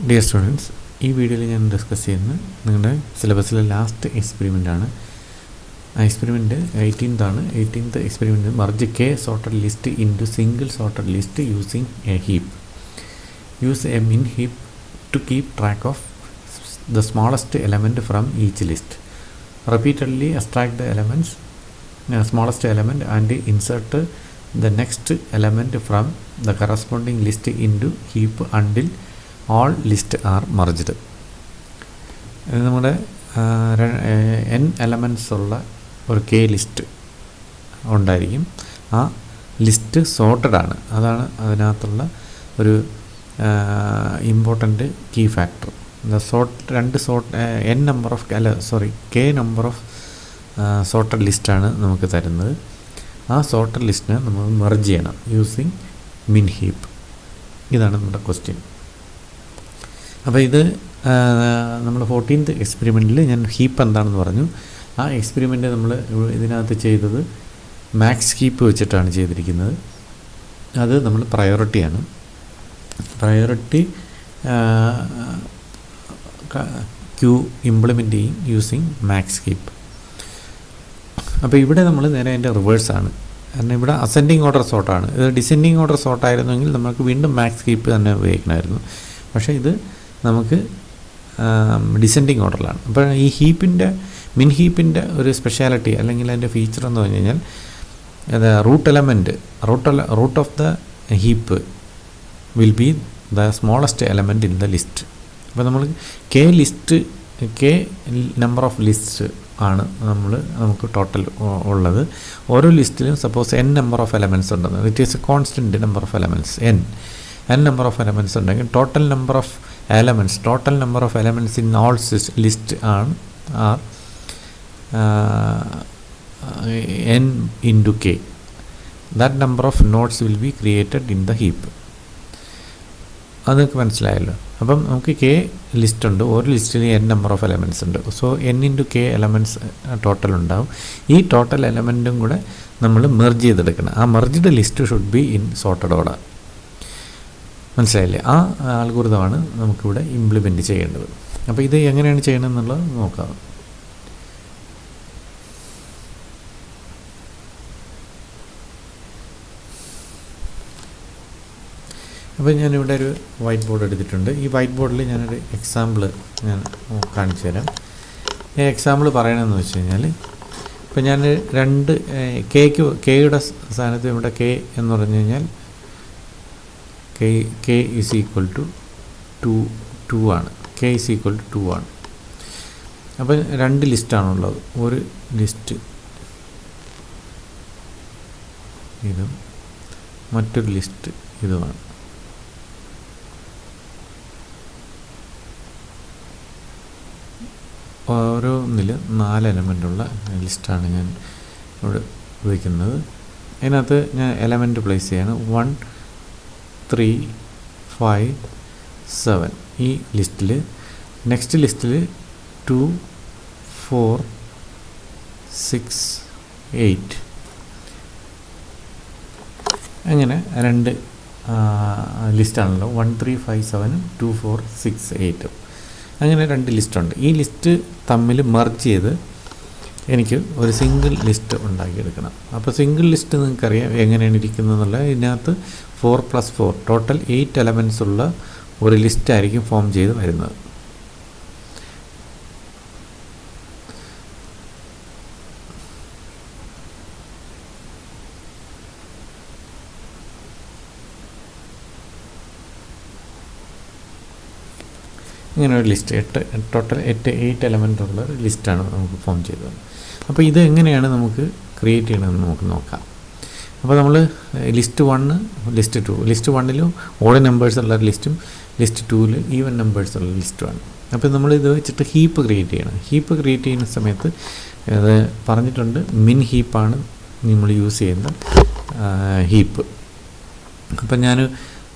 Dear students, ഈ വീഡിയോയിൽ ഞാൻ ഡിസ്കസ് ചെയ്യുന്നത് നിങ്ങളുടെ സിലബസിലെ ലാസ്റ്റ് എക്സ്പെരിമെൻ്റ് ആണ്. ആ എക്സ്പെരിമെൻ്റ് 18th ആണ്. 18th experiment merge k sorted list into single sorted list using a heap. Use a min heap to keep track of the smallest element from each list. Repeatedly extract the smallest element and insert the next element from the corresponding list into heap until all lists are merged. നമ്മുടെ n elements ഉള്ള ഒരു K list ഉണ്ടായിരിക്കും. ആ list sorted ആണ്. അതാണ് അതിനകത്തുള്ള ഒരു important key factor. k number of sorted ലിസ്റ്റാണ് നമുക്ക് തരുന്നത്. ആ സോർട്ടഡ് ലിസ്റ്റിനെ നമ്മൾ മെർജ് ചെയ്യണം യൂസിങ് മിൻ ഹീപ്പ്. ഇതാണ് നമ്മുടെ ക്വസ്റ്റ്യൻ. അപ്പോൾ ഇത് നമ്മൾ 14th എക്സ്പെരിമെൻറ്റിൽ ഞാൻ ഹീപ്പ് എന്താണെന്ന് പറഞ്ഞു. ആ എക്സ്പെരിമെൻ്റ് നമ്മൾ ഇതിനകത്ത് ചെയ്തത് മാക്സ് ഹീപ്പ് വെച്ചിട്ടാണ് ചെയ്തിരിക്കുന്നത്. അത് നമ്മൾ പ്രയോറിറ്റിയാണ്. പ്രയോറിറ്റി ക്യൂ ഇംപ്ലിമെൻ്റ് ചെയ്യും യൂസിങ് മാക്സ് ഹീപ്പ്. അപ്പോൾ ഇവിടെ നമ്മൾ നേരെ അതിൻ്റെ റിവേഴ്സാണ്. കാരണം ഇവിടെ അസെൻഡിങ് ഓർഡർ സോർട്ടാണ്. ഇത് ഡിസെൻഡിങ് ഓർഡർ സോർട്ടായിരുന്നെങ്കിൽ നമുക്ക് വീണ്ടും മാക്സ് ഹീപ്പ് തന്നെ ഉപയോഗിക്കണമായിരുന്നു. പക്ഷേ ഇത് നമുക്ക് ഡിസെൻഡിങ് ഓർഡറിലാണ്. അപ്പോൾ ഈ മിൻ ഹീപ്പിൻ്റെ ഒരു സ്പെഷ്യാലിറ്റി അല്ലെങ്കിൽ അതിൻ്റെ ഫീച്ചർ എന്ന് പറഞ്ഞു കഴിഞ്ഞാൽ അത് root of the heap will be the smallest element in the list. അപ്പോൾ നമ്മൾ കെ നമ്പർ ഓഫ് ലിസ്റ്റ് ആണ് നമുക്ക് ടോട്ടൽ ഉള്ളത്. ഓരോ ലിസ്റ്റിലും suppose n number of elements ഉണ്ടെന്ന്, it is a constant number of elements n number of elements ഉണ്ടെങ്കിൽ total number of elements in all list are n into k. that number of nodes will be created in the heap. അതൊക്കെ മനസ്സിലായല്ലോ. അപ്പം നമുക്ക് K list ഉണ്ട്. ഓരോ ലിസ്റ്റിൽ n number of elements ഉണ്ട്. So n into k elements total ഉണ്ടാവും. ഈ ടോട്ടൽ എലമെൻറ്റും കൂടെ നമ്മൾ മെർജ് ചെയ്തെടുക്കണം. ആ merged list should be in sorted order. മനസ്സിലായില്ലേ? ആ അൽഗോരിതമാണ് നമുക്കിവിടെ ഇംപ്ലിമെൻറ്റ് ചെയ്യേണ്ടത്. അപ്പോൾ ഇത് എങ്ങനെയാണ് ചെയ്യണമെന്നുള്ളത് നോക്കാം. അപ്പോൾ ഞാനിവിടെ ഒരു വൈറ്റ് ബോർഡ് എടുത്തിട്ടുണ്ട്. ഈ വൈറ്റ് ബോർഡിൽ ഞാനൊരു എക്സാമ്പിൾ ഞാൻ കാണിച്ചു തരാം. ഈ എക്സാമ്പിൾ പറയണമെന്ന് വെച്ച് കഴിഞ്ഞാൽ, ഇപ്പോൾ ഞാൻ രണ്ട് കെയുടെ സ്ഥാനത്ത് ഇവിടെ കെ എന്ന് പറഞ്ഞു കഴിഞ്ഞാൽ കെ ഈസ് ഈക്വൽ ടു 2 ആണ്. കെ ഈസ് ഈക്വൽ ടു 2 ആണ്. അപ്പോൾ രണ്ട് ലിസ്റ്റാണുള്ളത്. ഒരു ലിസ്റ്റ് ഇതും മറ്റൊരു ലിസ്റ്റ് ഇതുമാണ്. ഓരോന്നിൽ 4 എലമെൻ്റുള്ള ലിസ്റ്റാണ് ഞാൻ ഇവിടെ ഉപയോഗിക്കുന്നത്. അതിനകത്ത് ഞാൻ എലമെൻറ്റ് പ്ലേസ് ചെയ്യാണ് 1 3 5 7 ഈ ലിസ്റ്റിൽ. നെക്സ്റ്റ് ലിസ്റ്റിൽ 2 4 6 8 അങ്ങനെ രണ്ട് ലിസ്റ്റാണല്ലോ. 1 3 5 7 2 4 6 8 അങ്ങനെ രണ്ട് ലിസ്റ്റുണ്ട്. ഈ ലിസ്റ്റ് തമ്മിൽ മെർജ് ചെയ്ത് എനിക്ക് ഒരു സിംഗിൾ ലിസ്റ്റ് ഉണ്ടാക്കിയെടുക്കണം. അപ്പോൾ സിംഗിൾ ലിസ്റ്റ് നിങ്ങൾക്കറിയാം എങ്ങനെയാണ് ഇരിക്കുന്നത് എന്നുള്ളത്. ഇതിനകത്ത് 4 + 4 ടോട്ടൽ 8 എലമെൻറ്റ്സ് ഉള്ള ഒരു ലിസ്റ്റായിരിക്കും ഫോം ചെയ്ത് വരുന്നത്. ഇങ്ങനെ ഒരു ലിസ്റ്റ് ടോട്ടൽ 8 എലമെൻ്റ് ഉള്ള ഒരു ലിസ്റ്റാണ് നമുക്ക് ഫോം ചെയ്തത്. അപ്പോൾ ഇത് എങ്ങനെയാണ് നമുക്ക് ക്രിയേറ്റ് ചെയ്യണമെന്ന് നമുക്ക് നോക്കാം. അപ്പോൾ നമ്മൾ list 1 list 2 list 1 odd numbers ഉള്ള ലിസ്റ്റും ലിസ്റ്റ് 2 ഈവൻ നമ്പേഴ്സ് ഉള്ള ലിസ്റ്റുമാണ്. അപ്പോൾ നമ്മളിത് വെച്ചിട്ട് ഹീപ്പ് ക്രിയേറ്റ് ചെയ്യണം. ഹീപ്പ് ക്രിയേറ്റ് ചെയ്യുന്ന സമയത്ത് അത് പറഞ്ഞിട്ടുണ്ട് മിൻ ഹീപ്പാണ് നമ്മൾ യൂസ് ചെയ്യുന്ന ഹീപ്പ്. അപ്പം ഞാൻ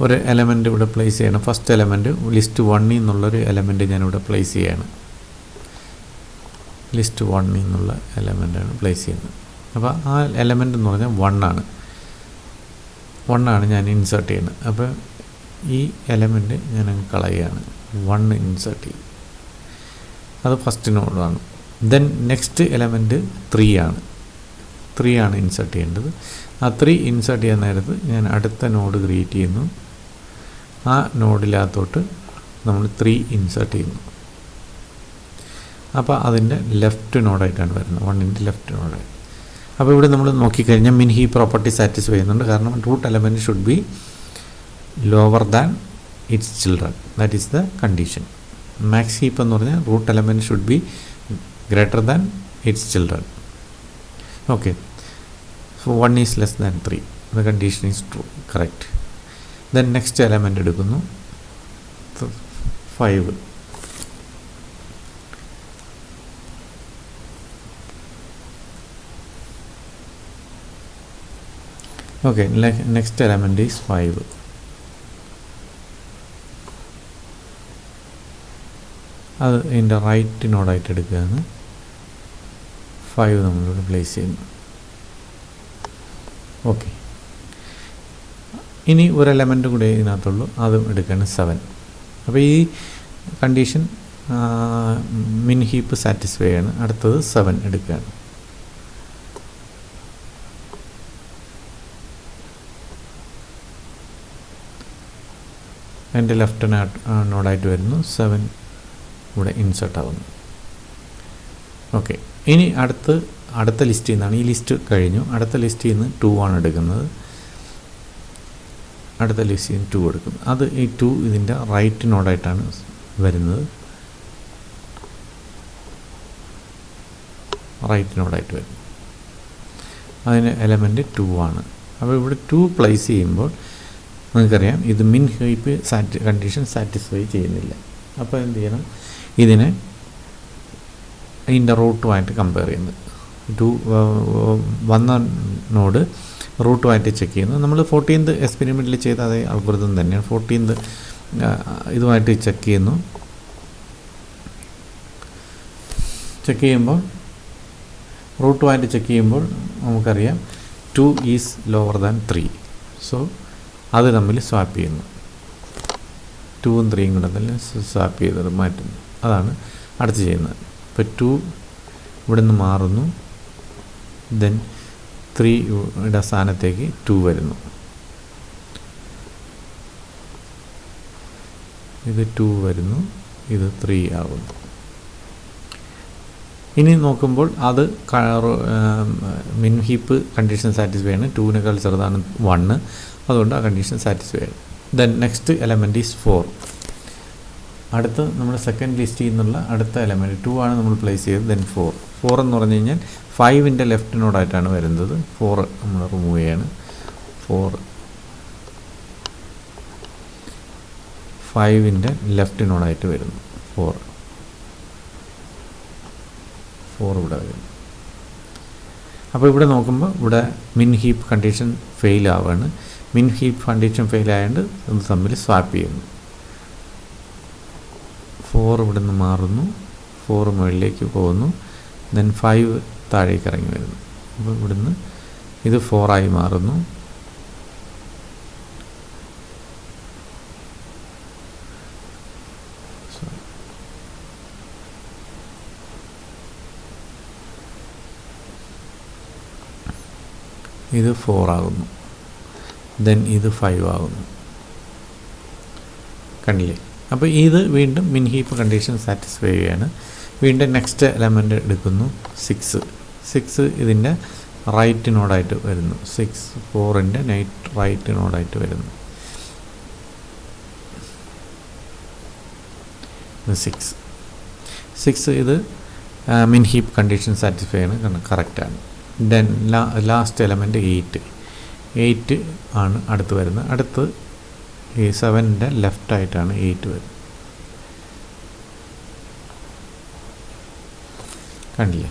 ഒരു എലമെൻ്റ് ഇവിടെ പ്ലേസ് ചെയ്യണം. ഫസ്റ്റ് എലമെൻറ്റ് ലിസ്റ്റ് 1 എന്നുള്ളൊരു എലമെൻറ്റ് ഞാനിവിടെ പ്ലേസ് ചെയ്യാണ്. ലിസ്റ്റ് 1 എന്നുള്ള എലമെൻ്റാണ് പ്ലേസ് ചെയ്യുന്നത്. അപ്പോൾ ആ എലമെൻ്റ് എന്ന് പറഞ്ഞാൽ 1 ആണ് ഞാൻ ഇൻസേർട്ട് ചെയ്യുന്നത്. അപ്പോൾ ഈ എലമെൻറ്റ് ഞാൻ കളയുകയാണ്, 1 ഇൻസേർട്ട് ചെയ്യും. അത് ഫസ്റ്റ് നോഡാണ്. ദെൻ നെക്സ്റ്റ് എലമെൻറ്റ് 3 ആണ് ഇൻസേർട്ട് ചെയ്യേണ്ടത്. ആ 3 ഇൻസേർട്ട് ചെയ്യാൻ നേരത്ത് ഞാൻ അടുത്ത നോഡ് ക്രിയേറ്റ് ചെയ്യുന്നു. ആ നോഡിനകത്തോട്ട് നമ്മൾ 3 ഇൻസേർട്ട് ചെയ്യുന്നു. അപ്പോൾ അതിൻ്റെ ലെഫ്റ്റ് നോഡായിട്ടാണ് വരുന്നത്, 1ൻ്റെ ലെഫ്റ്റ് നോഡായിട്ട്. അപ്പോൾ ഇവിടെ നമ്മൾ നോക്കിക്കഴിഞ്ഞാൽ മിൻ ഹീപ്പ് പ്രോപ്പർട്ടി സാറ്റിസ്ഫൈ ചെയ്യുന്നുണ്ട്. കാരണം root element should be lower than its children, that is the condition. Max heap എന്ന് പറഞ്ഞാൽ root element should be greater than its children. Okay, so 1 is less than 3, the condition is true, correct. Then next element എടുക്കുന്നു, 5. Okay, next element is 5. അത് ഇതിൻ്റെ right നോഡായിട്ട് എടുക്കുകയാണ്. 5 നമ്മളിവിടെ place ചെയ്യുന്നു. Okay, ഇനി ഒരു എലമെൻറ്റ് കൂടെ ഇതിനകത്തുള്ളൂ, അതും എടുക്കുകയാണ് 7. അപ്പോൾ ഈ കണ്ടീഷൻ മിൻ ഹീപ്പ് സാറ്റിസ്ഫൈ ആണ്. അടുത്തത് 7 എടുക്കുകയാണ്. എൻ്റെ ലെഫ്റ്റ് നോഡായിട്ട് വരുന്നു, 7 ഇവിടെ ഇൻസേർട്ട് ആവുന്നു. ഓക്കെ, ഇനി അടുത്ത ലിസ്റ്റിൽ നിന്നാണ്, ഈ ലിസ്റ്റ് കഴിഞ്ഞു, അടുത്ത ലിസ്റ്റിൽ നിന്ന് 2 ആണ് എടുക്കുന്നത്. അടുത്ത ലിസ്റ്റിൽ നിന്ന് 2 എടുക്കുന്നു. അത് ഈ 2 ഇതിൻ്റെ റൈറ്റ് നോഡായിട്ടാണ് വരുന്നത്, റൈറ്റ് നോഡായിട്ട് വരുന്നു. അതിന് എലമെൻറ്റ് 2 ആണ്. അപ്പോൾ ഇവിടെ 2 പ്ലേസ് ചെയ്യുമ്പോൾ നമുക്കറിയാം ഇത് മിൻ ഹീപ്പ് കണ്ടീഷൻ സാറ്റിസ്ഫൈ ചെയ്യുന്നില്ല. അപ്പോൾ എന്ത് ചെയ്യണം, ഇതിനെ ഇതിൻ്റെ റൂട്ടുമായിട്ട് കമ്പയർ ചെയ്യുന്നത്. 2 വന്ന നോഡ് റൂട്ടുമായിട്ട് ചെക്ക് ചെയ്യുന്നു. നമ്മൾ 14th എക്സ്പെരിമെൻറ്റിൽ ചെയ്ത അതേ അൽഗോരിതം തന്നെയാണ്. 14th ഇതുമായിട്ട് ചെക്ക് ചെയ്യുന്നു. ചെക്ക് ചെയ്യുമ്പോൾ റൂട്ടുമായിട്ട് ചെക്ക് ചെയ്യുമ്പോൾ നമുക്കറിയാം 2 ഈസ് ലോവർ ദാൻ 3. സോ അത് തമ്മിൽ സ്വാപ്പ് ചെയ്യുന്നു. 2ഉം 3യും കൂടെ തന്നെ സ്വാപ്പ് ചെയ്തത് മാറ്റുന്നു. അതാണ് അടുത്ത് ചെയ്യുന്നത്. ഇപ്പോൾ 2 ഇവിടെ നിന്ന് മാറുന്നു. ദെൻ 3യുടെ സ്ഥാനത്തേക്ക് 2 വരുന്നു. ഇത് 2 വരുന്നു, ഇത് 3 ആകുന്നു. ഇനി നോക്കുമ്പോൾ അത് മിൻ ഹീപ്പ് കണ്ടീഷൻ സാറ്റിസ്ഫൈ ആണ്. 2നേക്കാൾ ചെറുതാണ് 1, അതുകൊണ്ട് ആ കണ്ടീഷൻ സാറ്റിസ്ഫൈ ആണ്. Then next element is 4. അടുത്ത് നമ്മൾ സെക്കൻഡ് ലിസ്റ്റിൽ നിന്നുള്ള അടുത്ത എലമെൻറ്റ് 2 ആണ് നമ്മൾ പ്ലേസ് ചെയ്തത്. ദെൻ 4 എന്ന് പറഞ്ഞു കഴിഞ്ഞാൽ 5ൻ്റെ ലെഫ്റ്റ് നോഡായിട്ടാണ് വരുന്നത്. 4 നമ്മൾ റിമൂവ് ചെയ്യാണ്. 5ൻ്റെ ലെഫ്റ്റ് നോഡായിട്ട് വരുന്നു. 4 ഇവിടെ വരുന്നു. അപ്പോൾ ഇവിടെ നോക്കുമ്പോൾ ഇവിടെ മിൻ ഹീപ്പ് കണ്ടീഷൻ ഫെയിൽ ആവുകയാണ്. മിൻ ഹീപ്പ് കണ്ടീഷൻ ഫെയിൽ ആയതുകൊണ്ട് ഇത് തമ്മിൽ സ്വാപ്പ് ചെയ്യുന്നു. 4 ഇവിടെ നിന്ന് മാറുന്നു, 4 മുകളിലേക്ക് പോകുന്നു. ദെൻ 5 താഴേക്ക് ഇറങ്ങി വരുന്നു. അപ്പോൾ ഇവിടുന്ന് ഇത് 4 ആയി മാറുന്നു. ഇത് 4 ആകുന്നു. ദെൻ ഇത് 5 ആകുന്നു. കണ്ടില്ലേ? അപ്പോൾ ഇത് വീണ്ടും മിൻ ഹീപ്പ് കണ്ടീഷൻ സാറ്റിസ്ഫൈ ചെയ്യുകയാണ്. വീണ്ടും നെക്സ്റ്റ് എലമെൻറ്റ് എടുക്കുന്നു, 6 ഇതിൻ്റെ റൈറ്റ് നോഡായിട്ട് വരുന്നു. 4ൻ്റെ റൈറ്റ് നോഡായിട്ട് വരുന്നു. 6 ഇത് മിൻ ഹീപ്പ് കണ്ടീഷൻ സാറ്റിസ്ഫൈ ആണ്, കറക്റ്റാണ്. ദെൻ ലാസ്റ്റ് എലമെൻറ്റ് 8 ആണ് അടുത്ത് വരുന്നത്. അടുത്ത് ഈ 7ൻ്റെ ലെഫ്റ്റായിട്ടാണ് 8 വരുന്നത്. കണ്ടില്ലേ?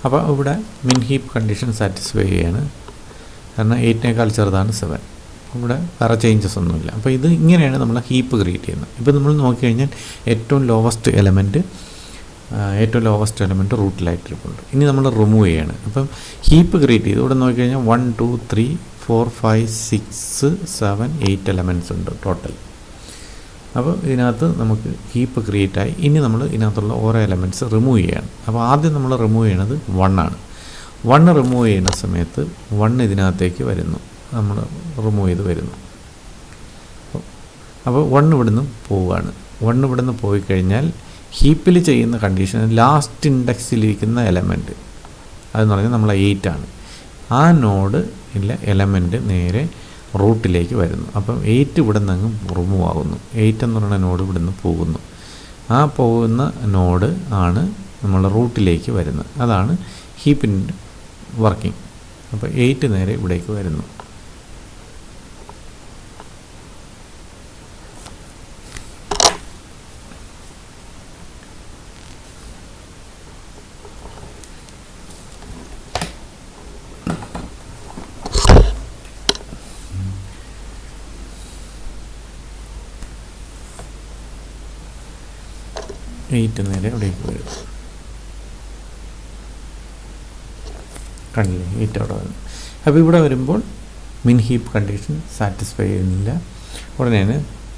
അപ്പോൾ ഇവിടെ മിൻ ഹീപ്പ് കണ്ടീഷൻ സാറ്റിസ്ഫൈ ചെയ്യാണ്. കാരണം 8നേക്കാൾ ചെറുതാണ് 7. ഇവിടെ വേറെ ചേഞ്ചസ് ഒന്നുമില്ല. അപ്പോൾ ഇത് ഇങ്ങനെയാണ് നമ്മൾ ഹീപ്പ് ക്രിയേറ്റ് ചെയ്യുന്നത്. ഇപ്പോൾ നമ്മൾ നോക്കിക്കഴിഞ്ഞാൽ ഏറ്റവും ലോവസ്റ്റ് എലമെൻറ്റ് റൂട്ടിലായിട്ടിരിപ്പുണ്ട്. ഇനി നമ്മൾ റിമൂവ് ചെയ്യാണ്. അപ്പം ഹീപ്പ് ക്രിയേറ്റ് ചെയ്ത് ഇവിടെ നോക്കിക്കഴിഞ്ഞാൽ 1 2 3 4 5 6 7 8 എലമെൻറ്റ്സ് ഉണ്ട് ടോട്ടൽ. അപ്പോൾ ഇതിനകത്ത് നമുക്ക് ഹീപ്പ് ക്രിയേറ്റായി. ഇനി നമ്മൾ ഇതിനകത്തുള്ള ഓരോ എലമെൻറ്റ്സ് റിമൂവ് ചെയ്യുകയാണ്. അപ്പോൾ ആദ്യം നമ്മൾ റിമൂവ് ചെയ്യണത് 1 ആണ്. 1 റിമൂവ് ചെയ്യുന്ന സമയത്ത് 1 ഇതിനകത്തേക്ക് വരുന്നു, നമ്മൾ റിമൂവ് ചെയ്ത് വരുന്നു. അപ്പോൾ 1 ഇവിടുന്ന് പോവുകയാണ്. 1 ഇവിടുന്ന് പോയി കഴിഞ്ഞാൽ ഹീപ്പിൽ ചെയ്യുന്ന കണ്ടീഷൻ ലാസ്റ്റ് ഇൻഡെക്സിലിരിക്കുന്ന എലമെൻറ്റ് അതെന്ന് പറഞ്ഞാൽ നമ്മൾ 8 ആണ്. ആ നോഡ് ഇല്ല എലമെൻറ്റ് നേരെ റൂട്ടിലേക്ക് വരുന്നു. അപ്പം 8 ഇവിടെ നിന്ന് അങ്ങ് റിമൂവ് ആകുന്നു. 8 എന്ന് പറയുന്ന നോഡ് ഇവിടെ നിന്ന് പോകുന്നു. ആ പോകുന്ന നോഡ് ആണ് നമ്മൾ റൂട്ടിലേക്ക് വരുന്നത്. അതാണ് ഹീപ്പിൻ്റെ വർക്കിംഗ്. അപ്പോൾ 8 നേരെ ഇവിടേക്ക് വരുന്നു. നേരെ ഇവിടേക്ക് വരും. കണ്ടില്ലേ 8 അവിടെ വന്നു. അപ്പോൾ ഇവിടെ വരുമ്പോൾ മിൻ ഹീപ്പ് കണ്ടീഷൻ സാറ്റിസ്ഫൈ ചെയ്യുന്നില്ല. ഉടനെ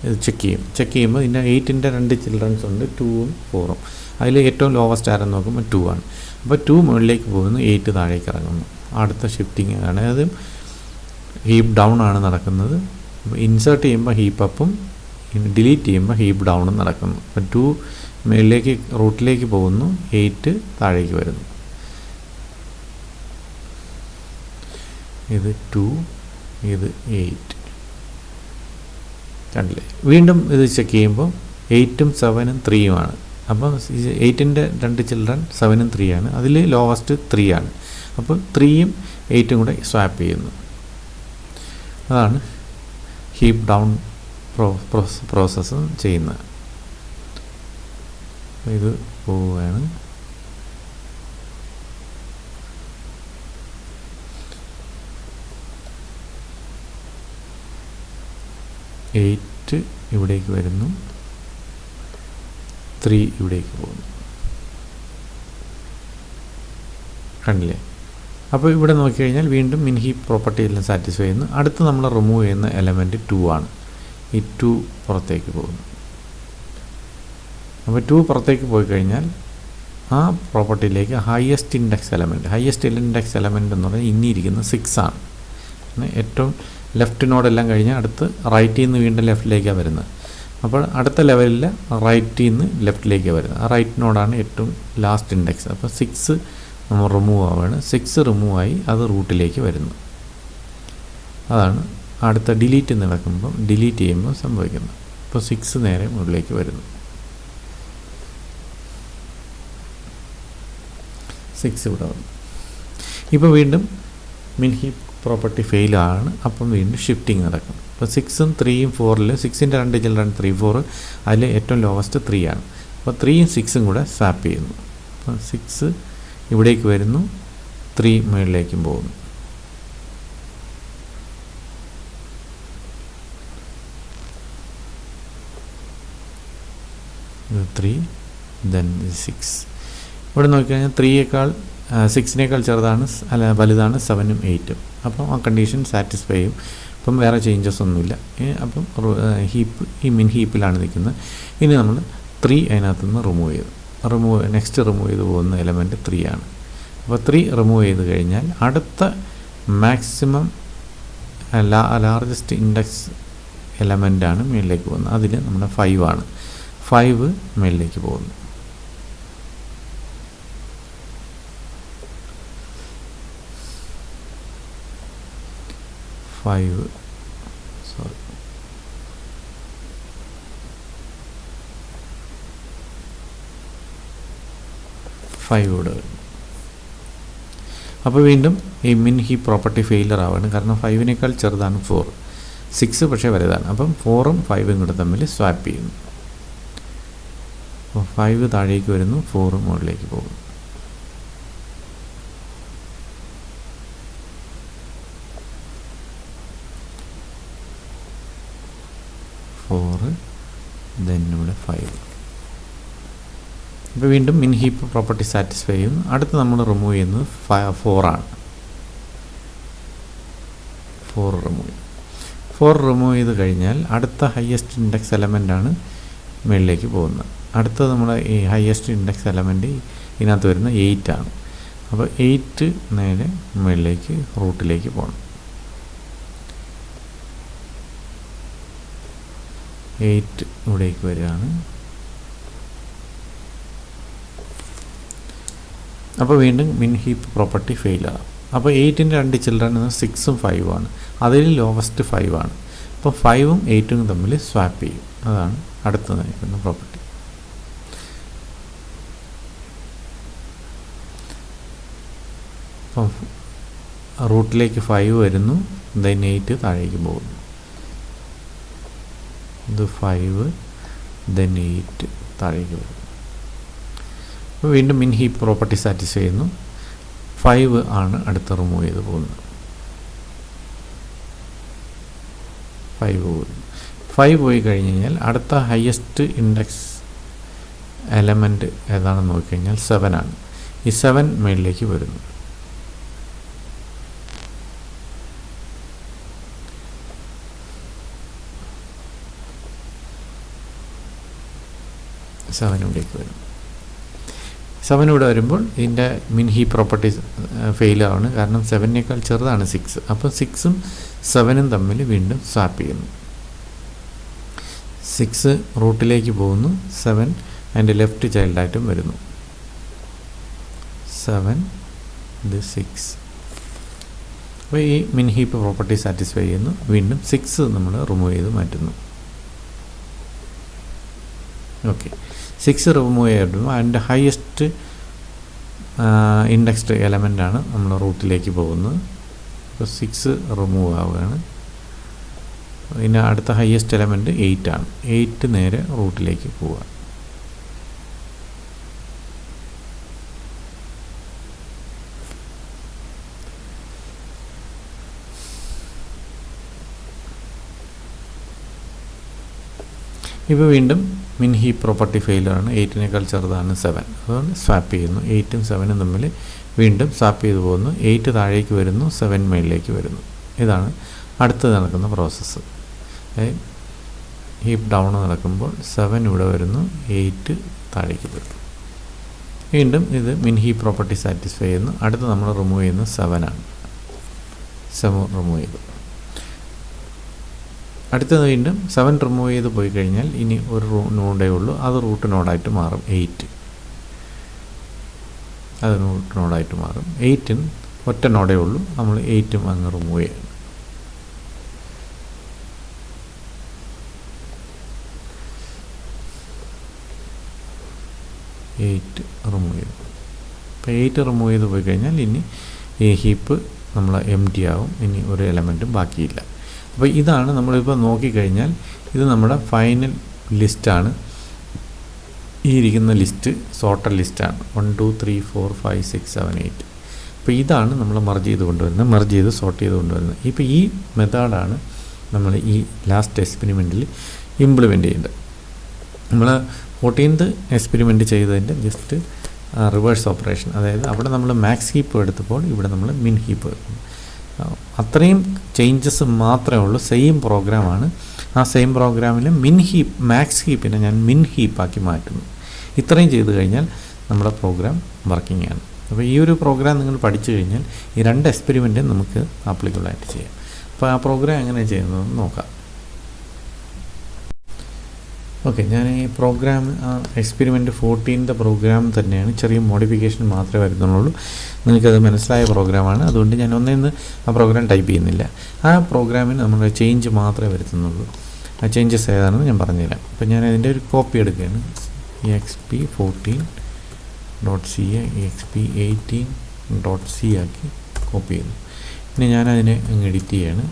ഇത് ചെക്ക് ചെയ്യുമ്പോൾ ഇതിൻ്റെ 8ൻ്റെ 2 ചിൽഡ്രൻസ് ഉണ്ട്, 2ഉം 4ഉം. അതിൽ ഏറ്റവും ലോവസ്റ്റ് ആരെന്ന് നോക്കുമ്പോൾ 2 ആണ്. അപ്പോൾ 2 മുകളിലേക്ക് പോകുന്നു, 8 താഴേക്ക് ഇറങ്ങുന്നു. അടുത്ത ഷിഫ്റ്റിംഗ് ആണ്, അത് ഹീപ്പ് ഡൗൺ ആണ് നടക്കുന്നത്. അപ്പോൾ ഇൻസേർട്ട് ചെയ്യുമ്പോൾ ഹീപ്പ് അപ്പും ഡിലീറ്റ് ചെയ്യുമ്പോൾ ഹീപ്പ് ഡൗണും നടക്കുന്നു. അപ്പോൾ 2 മുകളിലേക്ക് റൂട്ടിലേക്ക് പോകുന്നു, 8 താഴേക്ക് വരുന്നു. ഇത് 2, ഇത് 8 കണ്ടില്ലേ. വീണ്ടും ഇത് ചെക്ക് ചെയ്യുമ്പോൾ 8ഉം 7ഉം 3ഉം ആണ്. അപ്പോൾ 8ൻ്റെ 2 ചിൽഡ്രൻ 7ഉം 3 ആണ്. അതിൽ ലോവസ്റ്റ് 3 ആണ്. അപ്പോൾ 3ഉം 8ഉം കൂടെ സ്വാപ്പ് ചെയ്യുന്നു. അതാണ് ഹീപ്പ് ഡൗൺ പ്രോസസ്സ് ചെയ്യുന്നത്. ഇത് പോവുകയാണ്. എയ്റ്റ് ഇവിടേക്ക് വരുന്നു, 3 ഇവിടേക്ക് പോകുന്നു. കണ്ടില്ലേ. അപ്പോൾ ഇവിടെ നോക്കിക്കഴിഞ്ഞാൽ വീണ്ടും മിൻ ഹീപ്പ് പ്രോപ്പർട്ടി എല്ലാം സാറ്റിസ്ഫൈ ചെയ്യുന്നു. അടുത്ത് നമ്മൾ റിമൂവ് ചെയ്യുന്ന എലമെൻറ്റ് 2 ആണ്. ഈ 2 പുറത്തേക്ക് പോകുന്നു. അപ്പോൾ 2 പുറത്തേക്ക് പോയി കഴിഞ്ഞാൽ ആ പ്രോപ്പർട്ടിയിലേക്ക് ഹയസ്റ്റ് ഇൻഡെക്സ് എലമെൻറ്റ് എന്ന് പറഞ്ഞാൽ ഇനിയിരിക്കുന്ന 6 ആണ്. ഏറ്റവും ലെഫ്റ്റ് നോഡെല്ലാം കഴിഞ്ഞാൽ അടുത്ത് റൈറ്റിൽ നിന്ന് വീണ്ടും ലെഫ്റ്റിലേക്കാണ് വരുന്നത്. അപ്പോൾ അടുത്ത ലെവലിൽ റൈറ്റിൽ നിന്ന് ലെഫ്റ്റിലേക്കാണ് വരുന്നത്. ആ റൈറ്റ് നോഡാണ് ഏറ്റവും ലാസ്റ്റ് ഇൻഡെക്സ്. അപ്പോൾ 6 നമ്മൾ റിമൂവ് ആവുകയാണ്. 6 റിമൂവ് ആയി അത് റൂട്ടിലേക്ക് വരുന്നു. അതാണ് അടുത്ത ഡിലീറ്റ് നടക്കുമ്പോൾ ഡിലീറ്റ് ചെയ്യുമ്പോൾ സംഭവിക്കുന്നത്. അപ്പോൾ 6 നേരെ മുകളിലേക്ക് വരുന്നു. 6 ഇവിടെ വന്നു. ഇപ്പോൾ വീണ്ടും മിൻ ഹീപ്പ് പ്രോപ്പർട്ടി ഫെയിലാണ്. അപ്പം വീണ്ടും ഷിഫ്റ്റിംഗ് നടക്കും. ഇപ്പോൾ 6ഉം 3ഉം 4ൽ 6ൻ്റെ 2 ചിൽഡ്രൻ 3, 4 അതിൽ ഏറ്റവും ലോവസ്റ്റ് 3 ആണ്. അപ്പോൾ 3ഉം 6ഉം കൂടെ സ്വാപ്പ് ചെയ്യുന്നു. അപ്പോൾ 6 ഇവിടേക്ക് വരുന്നു, 3 മുകളിലേക്കും പോകുന്നു. ഇത് 3 ദെൻ 6. ഇവിടെ നോക്കിക്കഴിഞ്ഞാൽ 3യേക്കാൾ 6നേക്കാൾ ചെറുതാണ് വലുതാണ് 7ഉം 8ഉം. അപ്പം ആ കണ്ടീഷൻ സാറ്റിസ്ഫൈ ചെയ്യും. അപ്പം വേറെ ചേഞ്ചസ് ഒന്നുമില്ല. അപ്പം ഈ മിൻ ഹീപ്പിലാണ് നിൽക്കുന്നത്. ഇനി നമ്മൾ 3 അതിനകത്ത് നിന്ന് നെക്സ്റ്റ് റിമൂവ് ചെയ്ത് പോകുന്ന എലമെൻറ്റ് 3 ആണ്. അപ്പോൾ 3 റിമൂവ് ചെയ്ത് കഴിഞ്ഞാൽ അടുത്ത മാക്സിമം ലാർജസ്റ്റ് ഇൻഡെക്സ് എലമെൻ്റാണ് മുകളിലേക്ക് പോകുന്നത്. അതിൽ നമ്മുടെ 5 ആണ്. 5 മുകളിലേക്ക് പോകുന്നു. 5 ഇവിടെ വരും. അപ്പോൾ വീണ്ടും ഈ മിൻ ഹീപ്പ് പ്രോപ്പർട്ടി ഫെയിലർ ആവുകയാണ്. കാരണം 5നേക്കാൾ ചെറുതാണ് 4, 6 പക്ഷേ വലുതാണ്. അപ്പം 4ഉം 5ഉം കൂടെ തമ്മിൽ സ്വാപ്പ് ചെയ്യുന്നു. അപ്പോൾ 5 താഴേക്ക് വരുന്നു, 4 മുകളിലേക്ക് പോകുന്നു. ദെൻ ഇവിടെ 5. ഇപ്പോൾ വീണ്ടും മിൻ ഹീപ്പ് പ്രോപ്പർട്ടി സാറ്റിസ്ഫൈ ചെയ്യുന്നു. അടുത്ത് നമ്മൾ റിമൂവ് ചെയ്യുന്നത് 4 ആണ്. 4 റിമൂവ് ചെയ്യും. 4 റിമൂവ് ചെയ്ത് കഴിഞ്ഞാൽ അടുത്ത ഹയസ്റ്റ് ഇൻഡെക്സ് എലമെൻ്റാണ് മുകളിലേക്ക് പോകുന്നത്. അടുത്തത് നമ്മുടെ ഈ ഹയസ്റ്റ് ഇൻഡെക്സ് എലമെൻറ്റ് ഇതിനകത്ത് വരുന്ന 8 ആണ്. അപ്പോൾ 8 നേരെ മുകളിലേക്ക് റൂട്ടിലേക്ക് പോകണം. 8 ഇവിടേക്ക് വരികയാണ്. അപ്പോൾ വീണ്ടും മിൻ ഹീപ്പ് പ്രോപ്പർട്ടി ഫെയിൽ ആകും. അപ്പോൾ 8ൻ്റെ 2 ചിൽഡ്രൻ 6ഉം 5ഉം ആണ്. അതിൽ ലോവസ്റ്റ് 5 ആണ്. അപ്പോൾ 5ഉം 8ഉം തമ്മിൽ സ്വാപ്പ് ചെയ്യും. അതാണ് അടുത്ത് നൽകുന്ന പ്രോപ്പർട്ടി. അപ്പം റൂട്ടിലേക്ക് 5 വരുന്നു, ദെൻ 8 താഴേക്ക് പോകുന്നു. ഇത് 5 ദെൻ 8 താഴേക്ക് പോകുന്നു. അപ്പോൾ വീണ്ടും മിൻ ഹീപ്പ് പ്രോപ്പർട്ടി സാറ്റിസ്ഫൈ ചെയ്യുന്നു. 5 ആണ് അടുത്ത് റിമൂവ് ചെയ്ത് പോകുന്നത്. 5 പോകുന്നു. 5 പോയി കഴിഞ്ഞ് കഴിഞ്ഞാൽ അടുത്ത ഹയസ്റ്റ് ഇൻഡെക്സ് എലമെൻറ്റ് ഏതാണെന്ന് നോക്കിക്കഴിഞ്ഞാൽ 7 ആണ്. ഈ 7 മേളിലേക്ക് വരുന്നു. ഇവിടേക്ക് വരും. 7 ഇവിടെ വരുമ്പോൾ ഇതിൻ്റെ മിൻ ഹീപ്പ് പ്രോപ്പർട്ടീസ് ഫെയിലാണ്. കാരണം 7നേക്കാൾ ചെറുതാണ് 6. അപ്പോൾ 6ഉം 7ഉം തമ്മിൽ വീണ്ടും സ്വാപ്പ് ചെയ്യുന്നു. 6 റൂട്ടിലേക്ക് പോകുന്നു, 7 അതിൻ്റെ ലെഫ്റ്റ് ചൈൽഡായിട്ടും വരുന്നു. 7 ഇത് 6. അപ്പോൾ ഈ മിൻ ഹീപ്പ് പ്രോപ്പർട്ടി സാറ്റിസ്ഫൈ ചെയ്യുന്നു. വീണ്ടും 6 നമ്മൾ റിമൂവ് ചെയ്ത് മാറ്റുന്നു. ഓക്കെ, 6 റിമൂവ് ചെയ്യുമ്പോൾ അതിൻ്റെ ഹയസ്റ്റ് ഇൻഡെക്സ്ഡ് എലമെൻ്റാണ് നമ്മൾ റൂട്ടിലേക്ക് പോകുന്നത്. അപ്പോൾ 6 റിമൂവ് ആവുകയാണ്. പിന്നെ അടുത്ത ഹയസ്റ്റ് എലമെൻറ്റ് 8 ആണ്. 8 നേരെ റൂട്ടിലേക്ക് പോവുക. ഇപ്പോൾ വീണ്ടും മിൻ ഹീപ്പ് പ്രോപ്പർട്ടി ഫെയിലാണ്. 8നേക്കാൾ ചെറുതാണ് 7. അതുകൊണ്ട് സ്വാപ്പ് ചെയ്യുന്നു. 8ഉം 7ഉം തമ്മിൽ വീണ്ടും സ്വാപ്പ് ചെയ്ത് പോകുന്നു. 8 താഴേക്ക് വരുന്നു, 7 മേളിലേക്ക് വരുന്നു. ഇതാണ് അടുത്ത് നടക്കുന്ന പ്രോസസ്സ്. ഹീപ്പ് ഡൗൺ നടക്കുമ്പോൾ 7 ഇവിടെ വരുന്നു, 8 താഴേക്ക് വരുന്നു. വീണ്ടും ഇത് മിൻ ഹീപ്പ് പ്രോപ്പർട്ടി സാറ്റിസ്ഫൈ ചെയ്യുന്നു. അടുത്ത് നമ്മൾ റിമൂവ് ചെയ്യുന്നത് 7 ആണ്. 7 റിമൂവ് ചെയ്തു. അടുത്തത് വീണ്ടും 7 റിമൂവ് ചെയ്ത് പോയി കഴിഞ്ഞാൽ ഇനി ഒരു നോഡേ ഉള്ളൂ. അത് റൂട്ട് നോഡായിട്ട് മാറും. 8 അത് റൂട്ട് നോഡായിട്ട് മാറും. 8 ഒറ്റ നോഡേ ഉള്ളൂ. നമ്മൾ 8ഉം അങ്ങ് റിമൂവ് ചെയ്യണം. 8 റിമൂവ് ചെയ്തു. അപ്പോൾ 8 റിമൂവ് ചെയ്ത് പോയി കഴിഞ്ഞാൽ ഇനി ഈ ഹീപ്പ് നമ്മൾ എം ടി ആവും. ഇനി ഒരു എലമെൻറ്റും ബാക്കിയില്ല. അപ്പോൾ ഇതാണ് നമ്മളിപ്പോൾ നോക്കിക്കഴിഞ്ഞാൽ ഇത് നമ്മുടെ ഫൈനൽ ലിസ്റ്റാണ്. ഈ ഇരിക്കുന്ന ലിസ്റ്റ് സോർട്ടഡ് ലിസ്റ്റാണ്. 1 2 3 4 5 6 7 8. അപ്പോൾ ഇതാണ് നമ്മൾ മെർജ് ചെയ്ത് കൊണ്ടുവരുന്നത്, മെർജ് ചെയ്ത് സോർട്ട് ചെയ്ത് കൊണ്ടുവരുന്നത്. ഇപ്പോൾ ഈ മെത്തേഡാണ് നമ്മൾ ഈ ലാസ്റ്റ് എക്സ്പെരിമെൻറ്റിൽ ഇംപ്ലിമെൻ്റ് ചെയ്യേണ്ടത്. നമ്മൾ 14th എക്സ്പെരിമെൻറ്റ് ചെയ്തതിൻ്റെ ജസ്റ്റ് റിവേഴ്സ് ഓപ്പറേഷൻ. അതായത് അവിടെ നമ്മൾ മാക്സ് ഹീപ്പ് എടുത്തപ്പോൾ ഇവിടെ നമ്മൾ മിൻ ഹീപ്പ് എടുക്കുന്നു. അത്രയും ചേഞ്ചസ് മാത്രമേ ഉള്ളൂ. സെയിം പ്രോഗ്രാമാണ്. ആ സെയിം പ്രോഗ്രാമിൽ മിൻ ഹീപ്പ് മാക്സ് ഹീപ്പിനെ ഞാൻ മിൻ ഹീപ്പാക്കി മാറ്റുന്നു. ഇത്രയും ചെയ്ത് കഴിഞ്ഞാൽ നമ്മുടെ പ്രോഗ്രാം വർക്കിംഗ് ആണ്. അപ്പോൾ ഈ ഒരു പ്രോഗ്രാം നിങ്ങൾ പഠിച്ചു കഴിഞ്ഞാൽ ഈ 2 എക്സ്പെരിമെൻറ്റും നമുക്ക് ആപ്ലിക്കബിളായിട്ട് ചെയ്യാം. അപ്പോൾ ആ പ്രോഗ്രാം എങ്ങനെ ചെയ്യുന്നതെന്ന് നോക്കാം. ഓക്കെ, ഞാൻ ഈ പ്രോഗ്രാം എക്സ്പെരിമെൻറ്റ് 14th പ്രോഗ്രാം തന്നെയാണ്. ചെറിയ മോഡിഫിക്കേഷൻ മാത്രമേ വരുന്നുള്ളൂ. നിങ്ങൾക്കത് മനസ്സിലായ പ്രോഗ്രാമാണ്. അതുകൊണ്ട് ഞാൻ ഒന്നേന്ന് ആ പ്രോഗ്രാം ടൈപ്പ് ചെയ്യുന്നില്ല. ആ പ്രോഗ്രാമിന് നമ്മൾ ചേഞ്ച് മാത്രമേ വരുത്തുന്നുള്ളൂ. ആ ചേഞ്ചസ് ഏതാണെന്ന് ഞാൻ പറഞ്ഞുതരാം. അപ്പോൾ ഞാൻ അതിൻ്റെ ഒരു കോപ്പി എടുക്കുകയാണ്. exp14.c exp18.c ആക്കി കോപ്പി ചെയ്യുന്നു. പിന്നെ ഞാനതിനെ അങ്ങ് എഡിറ്റ് ചെയ്യാണ്.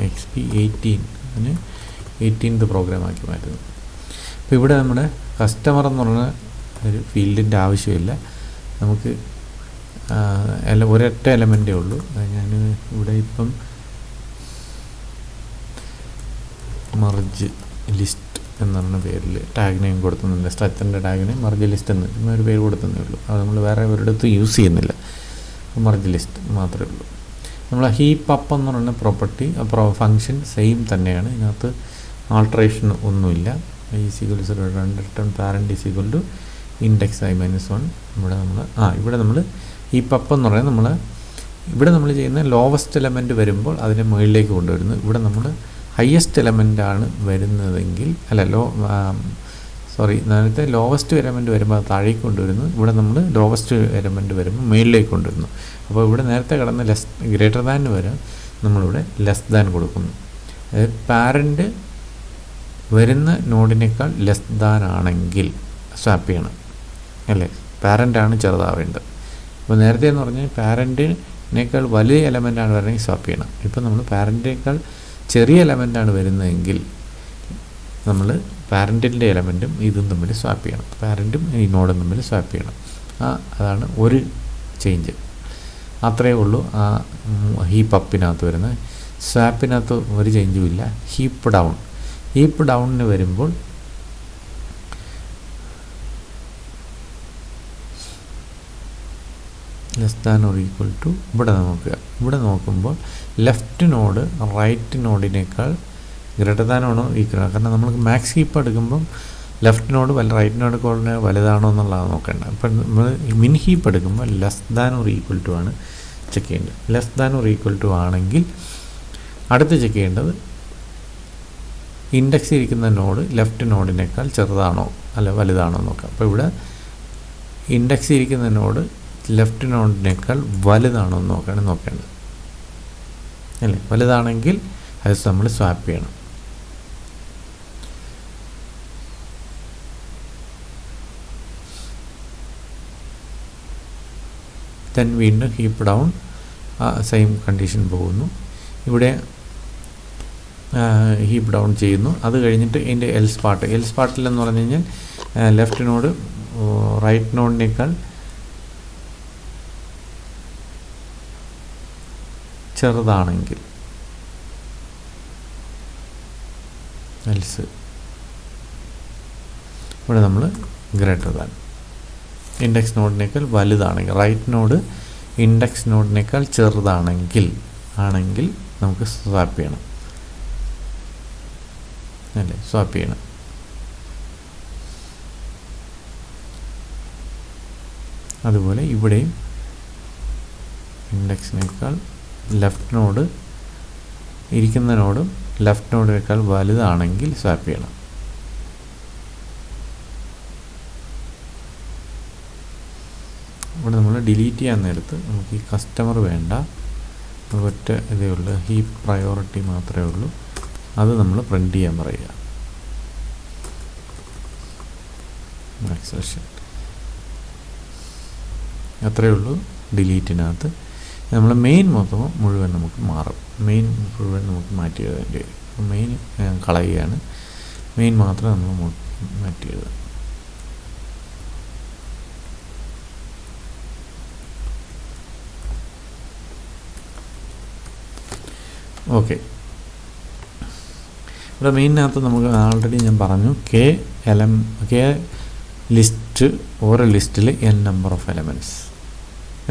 exp18 അതിന് 18th പ്രോഗ്രാമാക്കി മാറ്റുന്നു. അപ്പോൾ ഇവിടെ നമ്മുടെ കസ്റ്റമർ എന്ന് പറഞ്ഞ ഒരു ഫീൽഡിൻ്റെ ആവശ്യമില്ല. നമുക്ക് ഒരൊറ്റ എലമെൻറ്റേ ഉള്ളൂ. ഞാൻ ഇവിടെ ഇപ്പം മർജ് ലിസ്റ്റ് എന്നാണ് പേരിൽ ടാഗ് നെയിം കൊടുത്തുന്നില്ല. സ്ട്രക്ചറിൻ്റെ ടാഗിന് മർജ് ലിസ്റ്റ് എന്ന് ഒരു പേര് കൊടുത്തതേ ഉള്ളൂ. അത് നമ്മൾ വേറെ ഒരിടത്തും യൂസ് ചെയ്യുന്നില്ല. മർജ് ലിസ്റ്റ് മാത്രമേ ഉള്ളൂ. നമ്മൾ ഹീപ്പ് അപ്പ് എന്ന് പറയുന്ന പ്രോപ്പർട്ടി ഫങ്ഷൻ സെയിം തന്നെയാണ്, ഇതിനകത്ത് ആൾട്രേഷൻ ഒന്നുമില്ല. Is equal to 0 return parent is equal to index i minus 1. ഇവിടെ നമ്മൾ ഹീപ്പ് അപ്പ് എന്ന് പറയുന്നത് ഇവിടെ നമ്മൾ ചെയ്യുന്ന ലോവസ്റ്റ് എലമെൻറ്റ് വരുമ്പോൾ അതിനെ മുകളിലേക്ക് കൊണ്ടുവരുന്നു. ഇവിടെ നമ്മൾ ഹയസ്റ്റ് എലമെൻ്റാണ് വരുന്നതെങ്കിൽ നേരത്തെ ലോവസ്റ്റ് എലമെൻറ്റ് വരുമ്പോൾ അത് താഴേക്ക് കൊണ്ടുവരുന്നു. ഇവിടെ നമ്മൾ ലോവസ്റ്റ് എലമെൻറ്റ് വരുമ്പോൾ മുകളിലേക്ക് കൊണ്ടുവരുന്നു. അപ്പോൾ ഇവിടെ നേരത്തെ കിടന്ന ഗ്രേറ്റർ ദാൻ വരെ നമ്മളിവിടെ ലെസ് ദാൻ കൊടുക്കുന്നു. അതായത് പാരൻറ്റ് വരുന്ന നോഡിനേക്കാൾ ലെസ് ദാൻ ആണെങ്കിൽ സ്വാപ്പ് ചെയ്യണം, അല്ലേ? പാരൻ്റാണ് ചെറുതാവേണ്ടത്. അപ്പോൾ നേരത്തെ എന്ന് പറഞ്ഞാൽ പാരൻറ്റിനേക്കാൾ വലിയ എലമെൻ്റാണ് വരണമെങ്കിൽ സ്വാപ്പ് ചെയ്യണം. ഇപ്പോൾ നമ്മൾ പാരൻറ്റിനേക്കാൾ ചെറിയ എലമെൻ്റാണ് വരുന്നതെങ്കിൽ നമ്മൾ പാരൻറ്റിൻ്റെ എലമെൻറ്റും ഇതും തമ്മിൽ സ്വാപ്പ് ചെയ്യണം, പാരൻറ്റും ഈ നോഡും തമ്മിൽ സ്വാപ്പ് ചെയ്യണം. അതാണ് ഒരു ചേഞ്ച്, അത്രയേ ഉള്ളൂ ആ ഹീപ്പ് അപ്പിനകത്ത് വരുന്നത്. സ്വാപ്പിനകത്ത് ഒരു ചേഞ്ചും ഇല്ല. ഹീപ്പ് ഡൗണിന് വരുമ്പോൾ less than or equal to ഇവിടെ നോക്കുമ്പോൾ ലെഫ്റ്റ് നോഡ് റൈറ്റ് നോഡിനേക്കാൾ ഗ്രേറ്റർ ദാൻ ആണോ ഈക്വൽ, കാരണം നമുക്ക് മാക്സ് ഹീപ്പ് എടുക്കുമ്പം ലെഫ്റ്റ് നോഡ് റൈറ്റ് നോഡ് വലുതാണോ എന്നുള്ളതാണ് നോക്കേണ്ടത്. അപ്പം നമ്മൾ മിൻ ഹീപ്പ് എടുക്കുമ്പോൾ less than or equal to ആണ് ചെക്ക് ചെയ്യേണ്ടത്. Less than or equal to ആണെങ്കിൽ അടുത്ത് ചെക്ക് ചെയ്യേണ്ടത് ഇൻഡെക്സ് ഇരിക്കുന്ന നോഡ് ലെഫ്റ്റ് നോഡിനേക്കാൾ ചെറുതാണോ അല്ല വലുതാണോ നോക്കാം. അപ്പോൾ ഇവിടെ ഇൻഡെക്സ് ഇരിക്കുന്ന നോഡ് ലെഫ്റ്റ് നോഡിനേക്കാൾ വലുതാണോ എന്ന് നോക്കേണ്ടത്, അല്ലേ? വലുതാണെങ്കിൽ അത് നമ്മൾ സ്വാപ്പ് ചെയ്യണം. ദെൻ വീണ്ടും ഹീപ്പ് ഡൗൺ സെയിം കണ്ടീഷൻ പോകുന്നു. ഇവിടെ ഹീപ്പ് ഡൗൺ ചെയ്യുന്നു. അത് കഴിഞ്ഞിട്ട് ഇതിൻ്റെ എൽസ് പാർട്ടിലെന്ന് പറഞ്ഞു കഴിഞ്ഞാൽ ലെഫ്റ്റ് നോഡ് റൈറ്റ് നോഡിനേക്കാൾ ചെറുതാണെങ്കിൽ എൽസ് ഇവിടെ നമ്മൾ ഗ്രേറ്റർ ദാൻ ഇൻഡെക്സ് നോഡിനേക്കാൾ വലുതാണെങ്കിൽ റൈറ്റ് നോഡ് ഇൻഡെക്സ് നോഡിനേക്കാൾ ചെറുതാണെങ്കിൽ നമുക്ക് സ്വാപ്പ് ചെയ്യണം, അല്ലേ? സ്വാപ്പ് ചെയ്യണം. അതുപോലെ ഇവിടെയും ഇൻഡെക്സിനേക്കാൾ ലെഫ്റ്റ് നോഡ് ഇരിക്കുന്ന നോഡും ലെഫ്റ്റ് നോഡിനേക്കാൾ വലുതാണെങ്കിൽ സ്വാപ്പ് ചെയ്യണം. ഇവിടെ നമ്മൾ ഡിലീറ്റ് ചെയ്യാൻ നേരത്ത് നമുക്ക് ഈ കസ്റ്റമർ വേണ്ട, ഒറ്റ ഇതേ ഉള്ളൂ, ഹീപ്പ് പ്രയോറിറ്റി മാത്രമേ ഉള്ളൂ. അത് നമ്മൾ പ്രിൻ്റ് ചെയ്യാൻ പറയുക. എക്സെപ്ഷൻ അത്രയേ ഉള്ളൂ ഡിലീറ്റിനകത്ത്. നമ്മൾ മെയിൻ മുഴുവൻ നമുക്ക് മാറും. മുഴുവൻ നമുക്ക് മാറ്റി എഴുതേണ്ടി വരും. മെയിൻ കളയുകയാണ്, മെയിൻ മാത്രം നമ്മൾ മാറ്റി എഴുതാം. ഓക്കെ, ഇവിടെ മെയിനകത്ത് നമുക്ക് ആൾറെഡി ഞാൻ പറഞ്ഞു കെ ലിസ്റ്റ്, ഓരോ ലിസ്റ്റിൽ n നമ്പർ ഓഫ് എലമെൻറ്റ്സ്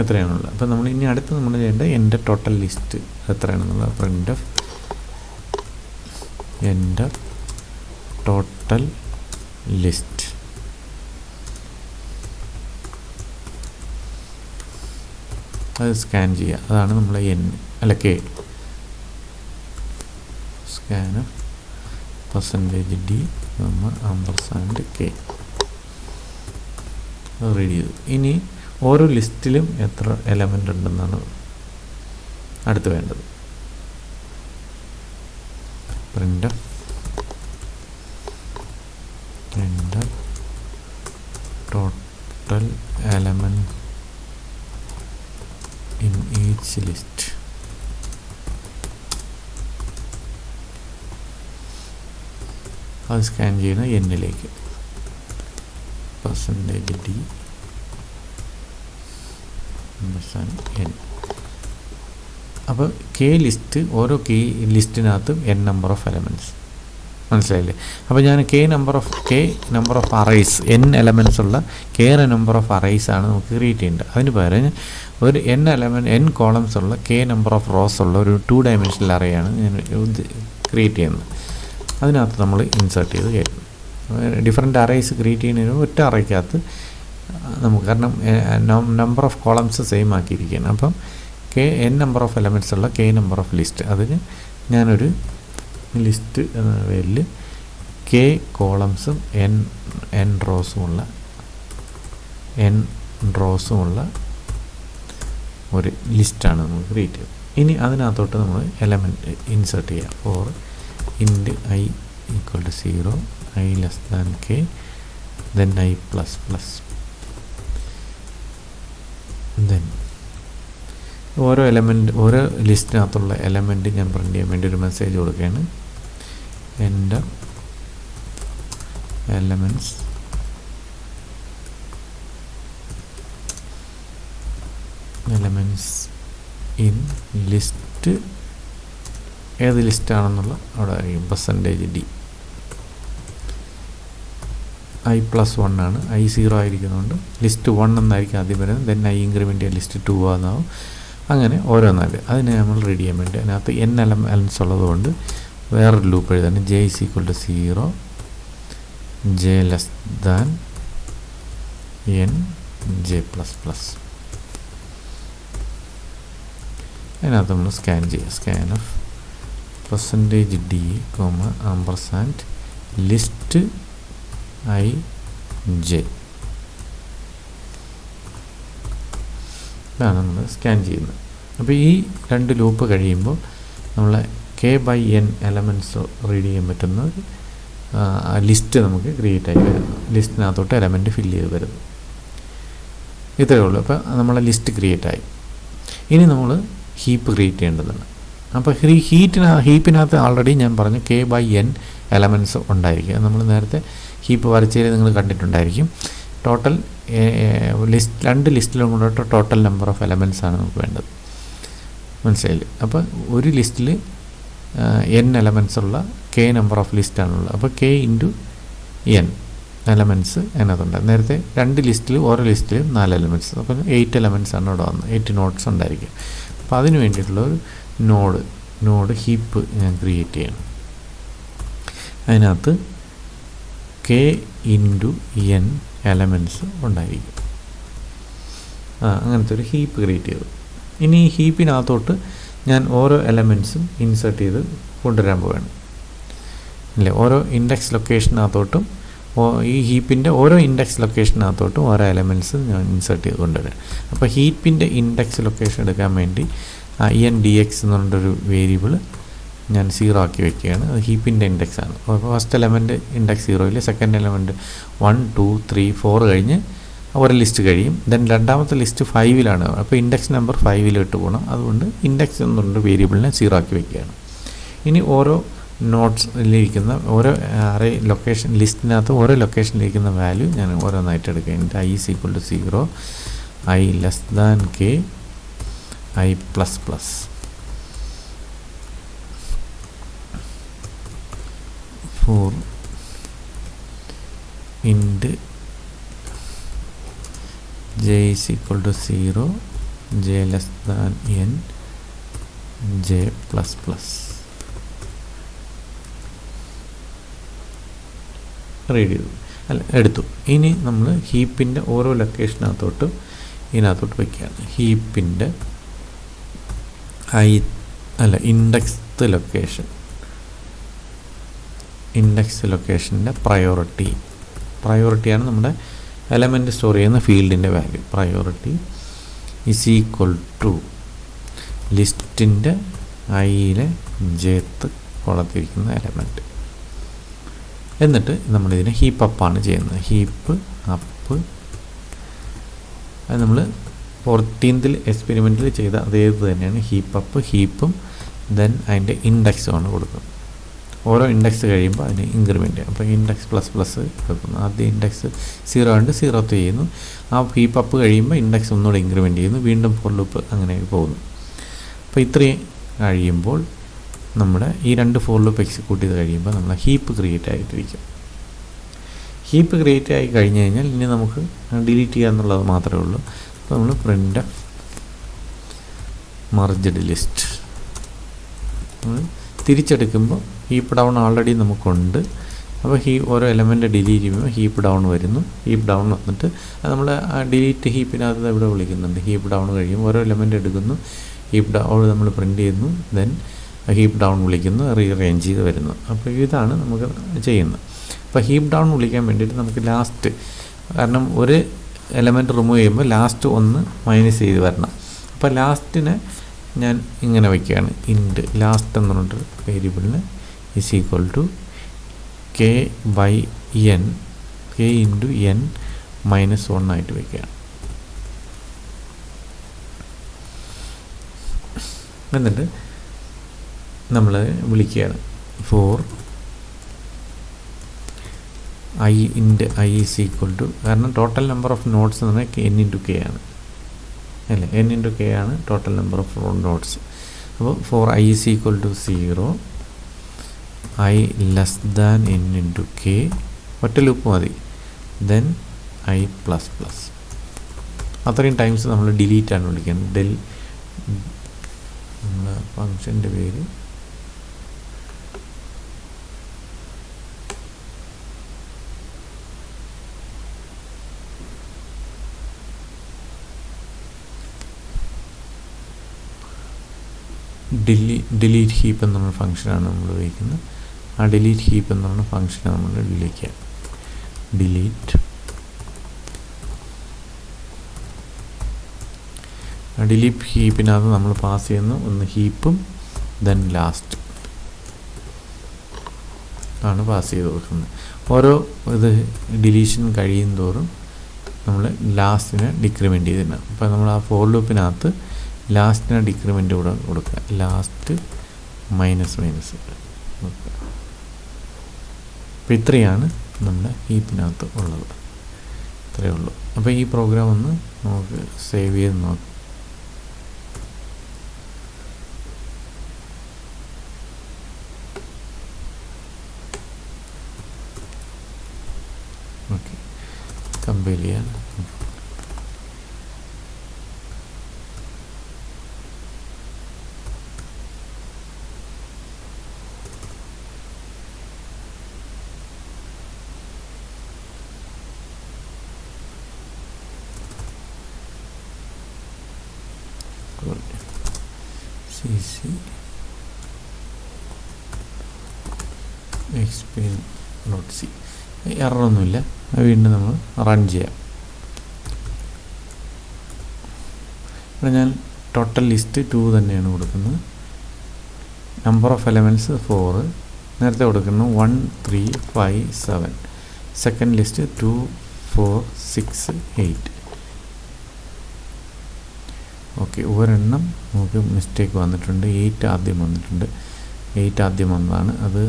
എത്രയാണുള്ളത്. അപ്പോൾ നമ്മൾ ഇനി അടുത്ത് നമ്മൾ ചെയ്യേണ്ട എൻ്റെ ടോട്ടൽ ലിസ്റ്റ് എത്രയാണെന്നുള്ളത് പ്രിൻ്റ് ഓഫ് എൻ്റെ ടോട്ടൽ ലിസ്റ്റ്. അത് സ്കാൻ ചെയ്യുക, അതാണ് നമ്മൾ k scan %d %k read ചെയ്തു. ഇനി ഓരോ ലിസ്റ്റിലും എത്ര എലമെൻ്റ് ഉണ്ടെന്നാണ് അടുത്ത് വേണ്ടത്. Print total element in each list. അത് സ്കാൻ ചെയ്യുന്ന എന്നിലേക്ക് %d n. അപ്പോൾ കെ ലിസ്റ്റ്, ഓരോ കെ ലിസ്റ്റിനകത്തും n നമ്പർ ഓഫ് എലമെൻറ്റ്സ്. മനസ്സിലായില്ലേ? അപ്പോൾ ഞാൻ k number of arrays n elements ഉള്ള നമ്പർ ഓഫ് അറേസ് ആണ് നമുക്ക് ക്രിയേറ്റ് ചെയ്യേണ്ടത്. അതിന് പകരം ഒരു n കോളംസ് ഉള്ള നമ്പർ ഓഫ് റോസ് ഉള്ള ഒരു 2 ഡയമെൻഷണൽ അറേയാണ് ഞാൻ ക്രിയേറ്റ് ചെയ്യുന്നത്. അതിനകത്ത് നമ്മൾ ഇൻസേർട്ട് ചെയ്ത് കയറ്റും. ഡിഫറെൻറ്റ് അറേസ് ക്രിയേറ്റ് ചെയ്യുന്നതിന് ഒറ്റ അറേക്കകത്ത് നമുക്ക്, കാരണം നമ്പർ ഓഫ് കോളംസ് സെയിം ആക്കിയിരിക്കുകയാണ്. അപ്പം n നമ്പർ ഓഫ് എലമെൻറ്റ്സ് ഉള്ള നമ്പർ ഓഫ് ലിസ്റ്റ്, അതിന് ഞാനൊരു ലിസ്റ്റ് എന്ന പേരിൽ കോളംസും n റോസുമുള്ള ഒരു ലിസ്റ്റാണ് നമ്മൾ ക്രിയേറ്റ് ചെയ്തത്. ഇനി അതിനകത്തോട്ട് നമ്മൾ എലമെൻറ്റ് ഇൻസേർട്ട് ചെയ്യാം. For int i = 0, i k, then i++, then ഓരോ ലിസ്റ്റിനകത്തുള്ള എലമെൻറ്റ് ഞാൻ പ്രിൻ്റ് ചെയ്യാൻ വേണ്ടി ഒരു മെസ്സേജ് കൊടുക്കുകയാണ്. എൻ്റർ എലമെൻറ്റ്സ് ഇൻ ലിസ്റ്റ്, ഏത് ലിസ്റ്റാണെന്നുള്ള അവിടെ അറിയും. %d i+1 ആണ്, i 0 ആയിരിക്കുന്നതുകൊണ്ട് ലിസ്റ്റ് 1 എന്നായിരിക്കും ആദ്യം വരുന്നത്. ദെൻ i ഇൻക്രിമെൻ്റ് ചെയ്യാൻ ലിസ്റ്റ് 2 ആകുന്നാവും. അങ്ങനെ ഓരോന്നാല് അതിനെ നമ്മൾ റെഡി ചെയ്യാൻ വേണ്ടി അതിനകത്ത് n എലമെൻറ്റ്സ് ഉള്ളതുകൊണ്ട് വേറൊരു loop എഴുതാണ്. j = 0, j n, j++. അതിനകത്ത് നമ്മൾ സ്കാൻ ചെയ്യുക. Scan of %d, ampersand list i j. ഇതാണ് നമ്മൾ സ്കാൻ ചെയ്യുന്നത്. അപ്പോൾ ഈ 2 ലൂപ്പ് കഴിയുമ്പോൾ നമ്മൾ k/n എലമെൻറ്റ്സ് റീഡ് ചെയ്യാൻ പറ്റുന്ന ലിസ്റ്റ് നമുക്ക് ക്രിയേറ്റ് ആയി വരുന്നു. ലിസ്റ്റിനകത്തോട്ട് എലമെൻറ്റ് ഫില്ല് ചെയ്ത് വരുന്നു. ഇത്രയേ ഉള്ളൂ. അപ്പോൾ നമ്മളെ ലിസ്റ്റ് ക്രിയേറ്റ് ആയി. ഇനി നമ്മൾ ഹീപ്പ് ക്രിയേറ്റ് ചെയ്യേണ്ടതാണ്. അപ്പോൾ ഹീപ്പിനകത്ത് ആൾറെഡി ഞാൻ പറഞ്ഞു k/n എലമെൻറ്റ്സ് ഉണ്ടായിരിക്കും. നമ്മൾ നേരത്തെ ഹീപ്പ് വരച്ചതിൽ നിങ്ങൾ കണ്ടിട്ടുണ്ടായിരിക്കും. ടോട്ടൽ രണ്ട് ലിസ്റ്റിലും കൊണ്ടിട്ട് ടോട്ടൽ നമ്പർ ഓഫ് എലമെൻറ്റ്സ് ആണ് നമുക്ക് വേണ്ടത്. മനസ്സിലായില്ലേ? അപ്പോൾ ഒരു ലിസ്റ്റിൽ n എലമെൻറ്റ്സ് ഉള്ള നമ്പർ ഓഫ് ലിസ്റ്റാണുള്ളത്. അപ്പോൾ k × n എലമെൻറ്റ്സ് അതിനകത്തുണ്ട്. നേരത്തെ 2 ലിസ്റ്റിൽ ഓരോ ലിസ്റ്റിലും 4 എലമെൻറ്റ്സ്, അപ്പോൾ 8 എലമെൻറ്റ്സ് ആണ് ഇവിടെ വന്നത്. 8 നോഡ്സ് ഉണ്ടായിരിക്കും. അപ്പോൾ അതിന് വേണ്ടിയിട്ടുള്ള ഒരു നോഡ് ഹീപ്പ് ഞാൻ ക്രിയേറ്റ് ചെയ്യണം. അതിനകത്ത് k × n എലമെൻറ്റ്സ് ഉണ്ടായിരിക്കും. അങ്ങനത്തെ ഒരു ഹീപ്പ് ക്രിയേറ്റ് ചെയ്തു. ഇനി ഈ ഹീപ്പിനകത്തോട്ട് ഞാൻ ഓരോ എലമെൻറ്റ്സും ഇൻസേർട്ട് ചെയ്ത് കൊണ്ടുവരാൻ പോവുകയാണ്. അല്ലേ? ഓരോ ഇൻഡെക്സ് ലൊക്കേഷനകത്തോട്ടും ഈ ഹീപ്പിൻ്റെ ഓരോ ഇൻഡെക്സ് ലൊക്കേഷനകത്തോട്ടും ഓരോ എലമെൻറ്റ്സ് ഞാൻ ഇൻസേർട്ട് ചെയ്ത് കൊണ്ടുവരാം. അപ്പോൾ ഹീപ്പിൻ്റെ ഇൻഡെക്സ് ലൊക്കേഷൻ എടുക്കാൻ വേണ്ടി indx എന്ന് പറഞ്ഞൊരു വേരിയബിൾ ഞാൻ 0 ആക്കി വെക്കുകയാണ്. അത് ഹീപ്പിൻ്റെ ഇൻഡെക്സ് ആണ്. അപ്പോൾ first element index 0, second element 1, 2, 3, 4 കഴിഞ്ഞ് ഒരു ലിസ്റ്റ് കഴിയും. ദെൻ രണ്ടാമത്തെ ലിസ്റ്റ് 5-ലാണ്. അപ്പോൾ ഇൻഡെക്സ് നമ്പർ 5-ലിട്ട് പോകണം. അതുകൊണ്ട് ഇൻഡെക്സ് എന്ന് പറഞ്ഞൊരു വേരിയബിളിനെ 0 ആക്കി വെക്കുകയാണ്. ഇനി ഓരോ നോട്ട്സിലിരിക്കുന്ന ഓരോ അറേ ലൊക്കേഷൻ ലിസ്റ്റിനകത്ത് ഓരോ ലൊക്കേഷനിലിരിക്കുന്ന വാല്യൂ ഞാൻ ഓരോന്നായിട്ട് എടുക്കുക. എൻ്റെ i = 0, i k, i++. for int j = 0, j n, j++. Read ചെയ്തു എടുത്തു. ഇനി നമ്മൾ ഹീപ്പിൻ്റെ ഓരോ ലൊക്കേഷനകത്തോട്ടും ഇതിനകത്തോട്ട് വയ്ക്കുകയാണ്. ഹീപ്പിൻ്റെ ഇൻഡെക്സ് ലൊക്കേഷൻ്റെ പ്രയോറിറ്റിയാണ് നമ്മുടെ എലമെൻറ്റ് സ്റ്റോർ ചെയ്യുന്ന ഫീൽഡിൻ്റെ വാല്യൂ. പ്രയോറിറ്റി = ലിസ്റ്റിൻ്റെ ഐയിലെ jth കോളത്തിരിക്കുന്ന എലമെൻറ്റ്. എന്നിട്ട് നമ്മളിതിനെ ഹീപ്പ് അപ്പാണ് ചെയ്യുന്നത്. ഹീപ്പ് അപ്പ് അത് നമ്മൾ 14th എക്സ്പെരിമെൻറ്റിൽ ചെയ്ത അതേത് തന്നെയാണ്. ഹീപ്പ് അപ്പ്, ഹീപ്പും ദെൻ അതിൻ്റെ ഇൻഡെക്സുമാണ് കൊടുക്കുന്നത്. ഓരോ ഇൻഡെക്സ് കഴിയുമ്പോൾ അതിന് ഇൻക്രിമെൻ്റ് ചെയ്യും. അപ്പോൾ ഇൻഡെക്സ് ++ കൊടുക്കുന്നു. ആദ്യം ഇൻഡെക്സ് 0 ഉണ്ട്, 0 ചെയ്യുന്നു. ആ ഹീപ്പ് അപ്പ് കഴിയുമ്പോൾ ഇൻഡെക്സ് ഒന്നുകൂടെ ഇൻക്രിമെൻ്റ് ചെയ്യുന്നു. വീണ്ടും ഫോർ ലൂപ്പ് അങ്ങനെ പോകുന്നു. അപ്പോൾ ഇത്രയും കഴിയുമ്പോൾ നമ്മുടെ ഈ 2 ഫോർ ലൂപ്പ് എക്സിക്യൂട്ട് ചെയ്ത് കഴിയുമ്പോൾ നമ്മളെ ഹീപ്പ് ക്രിയേറ്റ് ആയിട്ടിരിക്കും. ഹീപ്പ് ക്രിയേറ്റ് ആയി കഴിഞ്ഞ് കഴിഞ്ഞാൽ ഇനി നമുക്ക് ഡിലീറ്റ് ചെയ്യുക എന്നുള്ളത് മാത്രമേ ഉള്ളൂ. അപ്പോൾ നമ്മൾ പ്രിൻ്റ് മർജ്ഡ് ലിസ്റ്റ് നമ്മൾ തിരിച്ചെടുക്കുമ്പോൾ ഹീപ്പ് ഡൗൺ ഓൾറെഡി നമുക്കുണ്ട്. അപ്പോൾ ഓരോ എലമെൻ്റ് ഡിലീറ്റ് ചെയ്യുമ്പോൾ ഹീപ്പ് ഡൗൺ വരുന്നു. ഹീപ്പ് ഡൗൺ വന്നിട്ട് അത് നമ്മൾ ഡിലീറ്റ് ഹീപ്പിനകത്ത് ഇവിടെ വിളിക്കുന്നുണ്ട്. ഹീപ്പ് ഡൗൺ കഴിയുമ്പോൾ ഓരോ എലമെൻ്റ് എടുക്കുന്നു, ഹീപ്പ് ഡൗൺ നമ്മൾ പ്രിൻ്റ് ചെയ്യുന്നു, ദെൻ ഹീപ്പ് ഡൗൺ വിളിക്കുന്നു, റീഅറേഞ്ച് ചെയ്ത് വരുന്നു. അപ്പോൾ ഇതാണ് നമുക്ക് ചെയ്യുന്നത്. അപ്പോൾ ഹീപ്പ് ഡൗൺ വിളിക്കാൻ വേണ്ടിയിട്ട് നമുക്ക് ലാസ്റ്റ്, കാരണം ഒരു എലമെൻറ്റ് റിമൂവ് ചെയ്യുമ്പോൾ ലാസ്റ്റ് ഒന്ന് മൈനസ് ചെയ്ത് വരണം. അപ്പോൾ ലാസ്റ്റിനെ ഞാൻ ഇങ്ങനെ വയ്ക്കുകയാണ്, ഇൻറ്റ് ലാസ്റ്റ് എന്ന് പറഞ്ഞിട്ട് വേരിയബിളിന് is equal to k by n, k into n minus 1 ആയിട്ട് വയ്ക്കുകയാണ്. എന്നിട്ട് നമ്മൾ വിളിക്കുകയാണ് for i int i is equal to, കാരണം ടോട്ടൽ നമ്പർ ഓഫ് നോട്ട്സ് എന്ന് പറഞ്ഞാൽ എൻ ഇൻറ്റു കെ ആണ് അല്ലേ, എൻ ഇൻറ്റു കെ ആണ് ടോട്ടൽ നമ്പർ ഓഫ് നോട്ട്സ്. അപ്പോൾ for i is equal to 0, i less than n into k, ഒറ്റ loop മതി, then i plus plus. അത്രയും ടൈംസ് നമ്മൾ ഡിലീറ്റ് ആണ് വിളിക്കുന്നത്. നമ്മുടെ ഫങ്ഷൻ്റെ പേര് ഡിലീറ്റ് ഹീപ്പ് എന്നുള്ള ഫംഗ്ഷനാണ് നമ്മൾ ഉപയോഗിക്കുന്നത്. ആ ഡിലീറ്റ് ഹീപ്പ് എന്നുള്ള ഫംഗ്ഷനെ നമ്മൾ വിളിക്കുക. ഡിലീറ്റ് ഹീപ്പിനകത്ത് നമ്മൾ പാസ് ചെയ്യുന്ന ഒന്ന് ഹീപ്പും ദെൻ ലാസ്റ്റ് ആണ് പാസ് ചെയ്ത് കൊടുക്കുന്നത്. ഓരോ ഇത് ഡിലീഷൻ കഴിയും തോറും നമ്മൾ ലാസ്റ്റിനെ ഡിക്രിമെൻ്റ് ചെയ്തിട്ടുണ്ട്. അപ്പോൾ നമ്മൾ ആ ഫോർ ലൂപ്പിനകത്ത് ലാസ്റ്റിനെ ഡിക്രിമെൻ്റ് കൂടെ കൊടുക്കുക, ലാസ്റ്റ് മൈനസ് കൊടുക്കുക. അപ്പോൾ ഇത്രയാണ് നമ്മുടെ ഹീപ്പിനകത്ത് ഉള്ളത്, ഇത്രയേ ഉള്ളൂ. അപ്പോൾ ഈ പ്രോഗ്രാം ഒന്ന് നമുക്ക് സേവ് ചെയ്ത് നോക്കാം. ഓക്കെ, കമ്പൈൽ ചെയ്യാൻ. cc xp.c എററൊന്നുമില്ല. വീണ്ടും നമ്മൾ റൺ ചെയ്യാം. ഇവിടെ ഞാൻ ടോട്ടൽ ലിസ്റ്റ് 2 തന്നെയാണ് കൊടുക്കുന്നത്. നമ്പർ ഓഫ് എലമെൻറ്റ്സ് 4, നേരത്തെ കൊടുക്കുന്നു 1 3 5 7. Second list 2 4 6 8. ഓക്കെ, ഒരെണ്ണം നമുക്ക് മിസ്റ്റേക്ക് വന്നിട്ടുണ്ട്. 8 ആദ്യം വന്നിട്ടുണ്ട്. 8 ആദ്യം വന്നതാണ്. അത്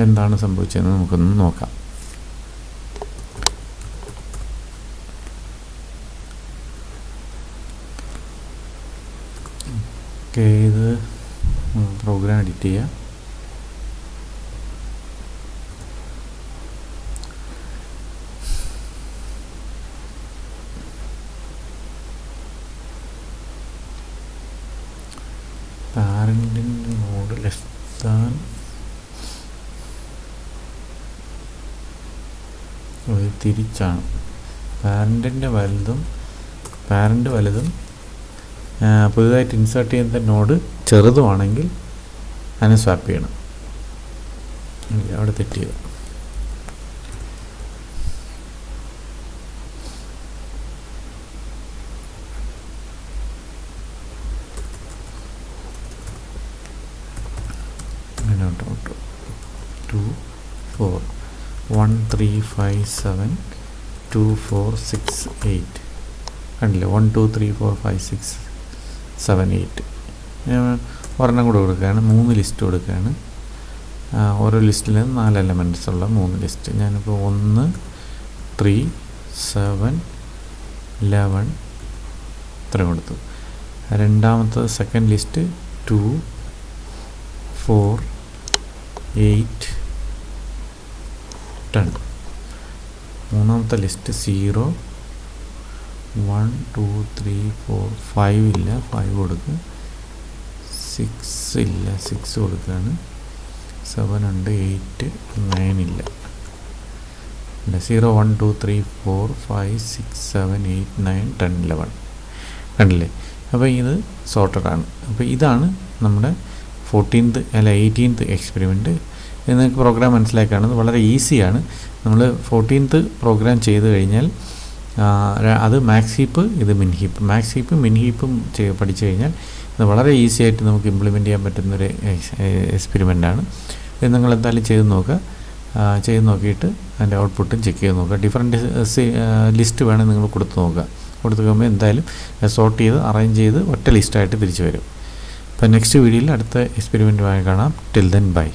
എന്താണ് സംഭവിച്ചതെന്ന് നമുക്കൊന്ന് നോക്കാം. ഓക്കെ, ഇത് പ്രോഗ്രാം എഡിറ്റ് ചെയ്യാം. പാരൻറ്റിൻ്റെ നോഡ് ലെസ് ദാൻ തിരിച്ചാണ്. പാരൻറ്റിൻ്റെ പാരൻ്റ് വലുതും പുതുതായിട്ട് ഇൻസേർട്ട് ചെയ്യുന്ന നോഡ് ചെറുതുമാണെങ്കിൽ അതിനെ സ്വാപ്പ് ചെയ്യണം. അവിടെ തെറ്റിയത്. അങ്ങനെ 2 4 1 3 5 7 2 4 6 8 കണ്ടില്ലേ? 1 2 3 4 5 6 7 8. ഒരെണ്ണം കൂടെ കൊടുക്കുകയാണ്. 3 ലിസ്റ്റ് കൊടുക്കുകയാണ്. ഓരോ ലിസ്റ്റിൽ 4 എലമെൻറ്റ്സ് ഉള്ള 3 ലിസ്റ്റ്. ഞാനിപ്പോൾ 1 3 7 11 ഇത്ര കൊടുത്തു. രണ്ടാമത്തെ സെക്കൻഡ് ലിസ്റ്റ് 2 4 8 10. മൂന്നാമത്തെ ലിസ്റ്റ് 0 1 2 3 4 5 ഇല്ല, 5 കൊടുക്കുക. 6 ഇല്ല, 6 കൊടുക്കുകയാണ്. 7 ഉണ്ട്, 8 9 ഇല്ല. 0 1 2 3 4 5 6 7 8 9 10 11 കണ്ടില്ലേ? അപ്പോൾ ഇത് സോർട്ടഡാണ്. അപ്പോൾ ഇതാണ് നമ്മുടെ 14th അല്ല 18th എക്സ്പെരിമെൻറ്റ്. നിങ്ങൾക്ക് പ്രോഗ്രാം മനസ്സിലാക്കുകയാണെന്ന് വളരെ ഈസിയാണ്. നമ്മൾ 14th പ്രോഗ്രാം ചെയ്ത് കഴിഞ്ഞാൽ അത് മാക്സ് ഹീപ്പ്, ഇത് മിൻ ഹീപ്പ്. മാക്സ് ഹീപ്പും മിൻ ഹീപ്പും പഠിച്ചു കഴിഞ്ഞാൽ ഇത് വളരെ ഈസി ആയിട്ട് നമുക്ക് ഇംപ്ലിമെൻറ്റ് ചെയ്യാൻ പറ്റുന്നൊരു എക്സ്പെരിമെൻ്റാണ്. ഇത് നിങ്ങൾ എന്തായാലും ചെയ്ത് നോക്കുക. ചെയ്ത് നോക്കിയിട്ട് അതിൻ്റെ ഔട്ട്പുട്ടും ചെക്ക് ചെയ്ത് നോക്കുക. ഡിഫറൻറ്റ് ലിസ്റ്റ് വേണം നിങ്ങൾ കൊടുത്ത് നോക്കുക. കൊടുത്ത് കഴിയുമ്പോൾ എന്തായാലും സോർട്ട് ചെയ്ത് അറേഞ്ച് ചെയ്ത് ഒറ്റ ലിസ്റ്റായിട്ട് തിരിച്ചു വരും. അപ്പോൾ നെക്സ്റ്റ് വീഡിയോയിൽ അടുത്ത എക്സ്പെരിമെൻറ്റുമായി കാണാം. Till then bye.